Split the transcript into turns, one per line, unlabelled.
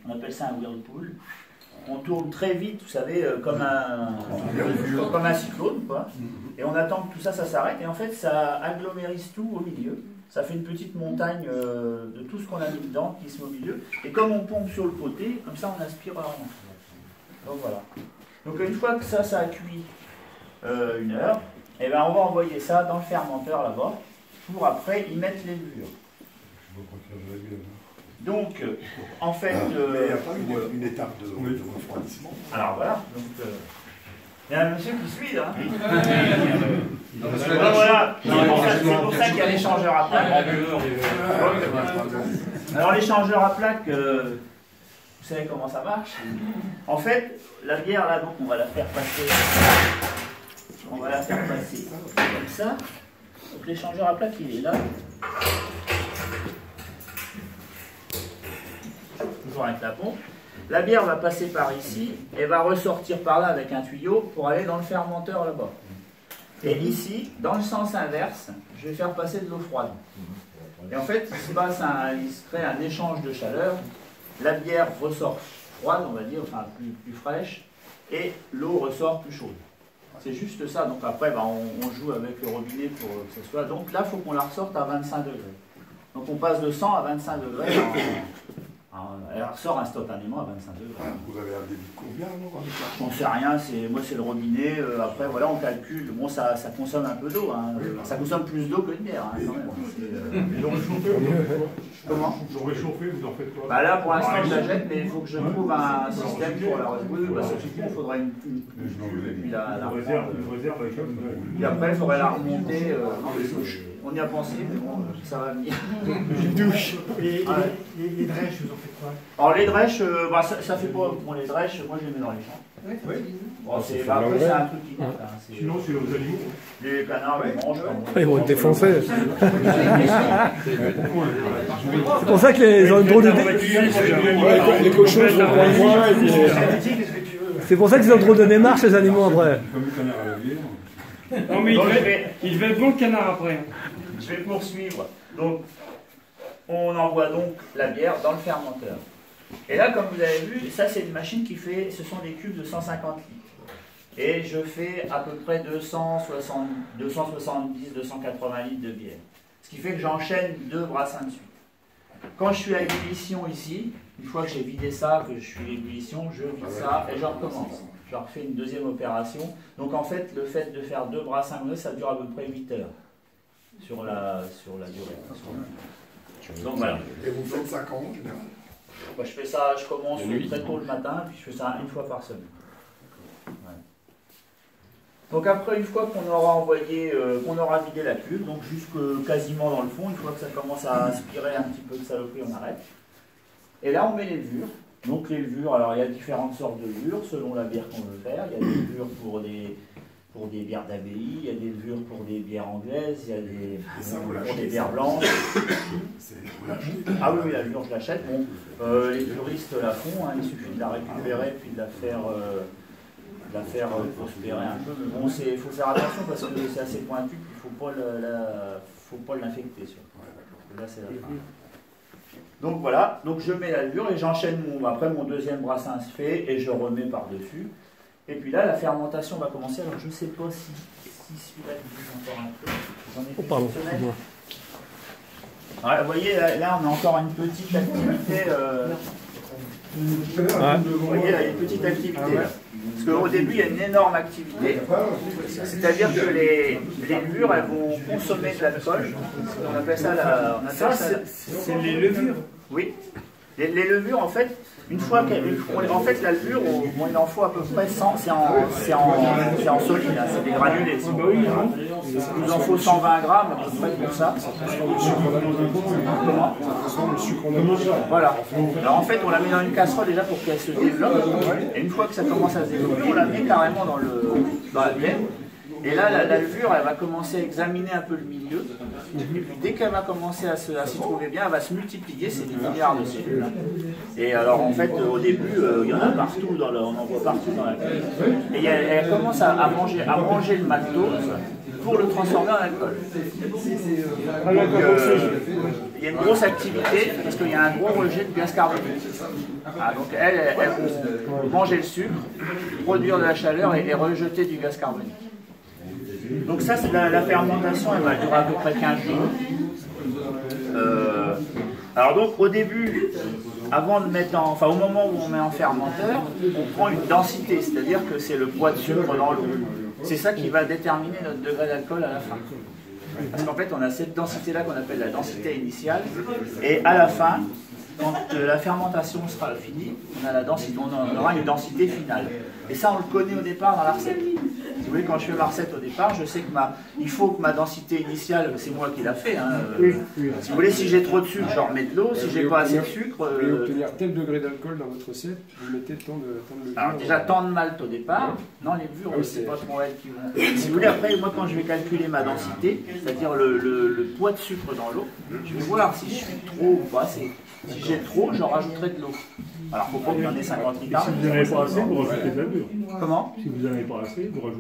On appelle ça un whirlpool. On tourne très vite, vous savez, comme un cyclone, quoi. Et on attend que tout ça, ça s'arrête. Et en fait, ça agglomérise tout au milieu. Ça fait une petite montagne de tout ce qu'on a mis dedans qui se met au milieu. Et comme on pompe sur le côté, comme ça, on aspire rien. Donc voilà. Donc une fois que ça a cuit 1 heure, et ben on va envoyer ça dans le fermenteur là-bas pour après y mettre les levures. Donc, en fait...
il n'y a pas une étape de refroidissement.
Alors voilà, donc... il y a un monsieur qui suit là. Voilà. C'est pour ça qu'il y a l'échangeur à plaques. Alors l'échangeur à plaques, vous savez comment ça marche? En fait, la bière là, donc on va la faire passer. On va la faire passer comme ça. Donc l'échangeur à plaques, il est là. Toujours avec la pompe. La bière va passer par ici et va ressortir par là avec un tuyau pour aller dans le fermenteur là-bas. Et ici, dans le sens inverse, je vais faire passer de l'eau froide. Et en fait, il se crée un échange de chaleur. La bière ressort froide, on va dire, enfin plus fraîche, et l'eau ressort plus chaude. C'est juste ça. Donc après, on joue avec le robinet pour que ce soit. Donc là, il faut qu'on la ressorte à 25 degrés. Donc on passe de 100 à 25 degrés. Elle ressort instantanément à 25 degrés.
Vous avez un débit de combien alors?
On ne sait rien, moi c'est le robinet. Après voilà, on calcule. Bon, ça consomme un peu d'eau. Hein. Ça consomme plus d'eau que de bière. Hein, quand même.
Ils ont réchauffé, vous en faites quoi?
Comment?
Ils ont réchauffé, vous en faites quoi?
Bah là pour l'instant je la jette, mais il faut que je trouve un système pour la rejeter. Parce que il faudra une cuve et puis la
réserve avec
et après il faudrait la remonter. On y a pensé, mais bon, ça va venir.
Une douche. Et les drèches, vous en faites quoi?
Alors les drèches, ça fait pas. Bon, les drèches, moi je les mets dans les champs.
Oui.
Bon, après c'est un truc qui compte.
Sinon, c'est aux animaux.
Les canards, ils mangent.
Ils vont être défoncés. C'est pour ça que les drôles de...
Les cochons sont pas loin.
C'est pour ça qu'ils ont trop de démarche, les animaux, après.
Comme le canard à la bière.
Non mais il devait être bon le canard après.
Je vais poursuivre. Donc, on envoie donc la bière dans le fermenteur. Et là, comme vous avez vu, ça c'est une machine qui fait, ce sont des cubes de 150 litres. Et je fais à peu près 270, 280 litres de bière. Ce qui fait que j'enchaîne 2 brassins de suite. Quand je suis à ébullition ici, une fois que j'ai vidé ça, que je suis à ébullition, je vide ça et je recommence. Je refais une deuxième opération. Donc en fait, le fait de faire 2 brassins, ça dure à peu près 8 heures sur la durée. Donc voilà.
Et vous faites ça quand en général?
Moi, je fais ça, je commence très tôt le matin, puis je fais ça 1 fois par semaine. Ouais. Donc après, une fois qu'on aura envoyé, qu'on aura vidé la cuve, donc jusque quasiment dans le fond, une fois que ça commence à aspirer un petit peu de saloperie, on arrête. Et là, on met les levures. Donc les levures, alors il y a différentes sortes de levures selon la bière qu'on veut faire. Il y a des levures pour des bières d'abbaye, il y a des levures pour des bières anglaises, il y a des pour des bières blanches. Ah oui, la levure, je l'achète. Bon, les puristes la font, hein, il suffit de la récupérer puis de la faire prospérer un peu. Mais bon, il faut faire attention parce que c'est assez pointu, puis il ne faut pas l'infecter. Là, c'est la fin. Donc voilà, donc je mets la levure et j'enchaîne après mon deuxième brassin se fait et je remets par-dessus. Et puis là, la fermentation va commencer. Alors je ne sais pas si celui-là il bouge encore un peu. J'en ai fait une semaine. Alors, vous voyez, là, on a encore une petite activité. Vous voyez, là, il y a une petite activité. Parce qu'au début, il y a une énorme activité. C'est-à-dire que les levures, elles vont consommer de l'alcool. On appelle ça
c'est les levures.
Oui. Les levures, en fait, une fois en fait, la levure, il en faut à peu près 100, c'est en solide, hein, c'est des granulés. Il nous en faut 120 grammes à peu près pour ça. Comment? Voilà. Alors en fait, on la met dans une casserole déjà pour qu'elle se développe. Et une fois que ça commence à se développer, on la met carrément dans la bière. Et là, la levure, elle va commencer à examiner un peu le milieu. Et puis, dès qu'elle va commencer à s'y trouver bien, elle va se multiplier, c'est des milliards de cellules. Et alors, en fait, au début, il y en a partout, on en voit partout dans la cuve. Et elle commence à manger le maltose. pour le transformer en alcool. Donc, il y a une grosse activité parce qu'il y a un gros rejet de gaz carbonique. Ah, donc elles vont manger le sucre, produire de la chaleur et rejeter du gaz carbonique. Donc ça, c'est la fermentation, elle va durer à peu près 15 jours. Alors donc au début, avant de mettre au moment où on met en fermenteur, on prend une densité, c'est-à-dire que c'est le poids de sucre dans l'eau. C'est ça qui va déterminer notre degré d'alcool à la fin. Parce qu'en fait, on a cette densité-là qu'on appelle la densité initiale, et à la fin, quand la fermentation sera finie, on aura une densité finale. Et ça, on le connaît au départ dans la recette. Si vous voulez, quand je fais ma recette au départ, je sais que il faut que ma densité initiale, c'est moi qui l'a fait. Hein. Si vous voulez, si j'ai trop de sucre, je remets de l'eau. Si j'ai pas assez de sucre...
Vous voulez obtenir tel degré d'alcool dans votre recette, vous mettez tant de levure.
Alors déjà, tant de malt au départ. Non, les levures, c'est pas trop elles qui vont... Si vous voulez, après, moi, quand je vais calculer ma densité, c'est-à-dire le poids de sucre dans l'eau, je vais voir si je suis trop ou pas assez. Si j'ai trop, j'en rajouterai de l'eau. Alors, il ne faut pas qu'il y en ait 50 litres.
Si vous n'en avez pas assez, vous rajoutez de la levure.
Comment?
Si vous n'en avez pas assez, vous rajoutez.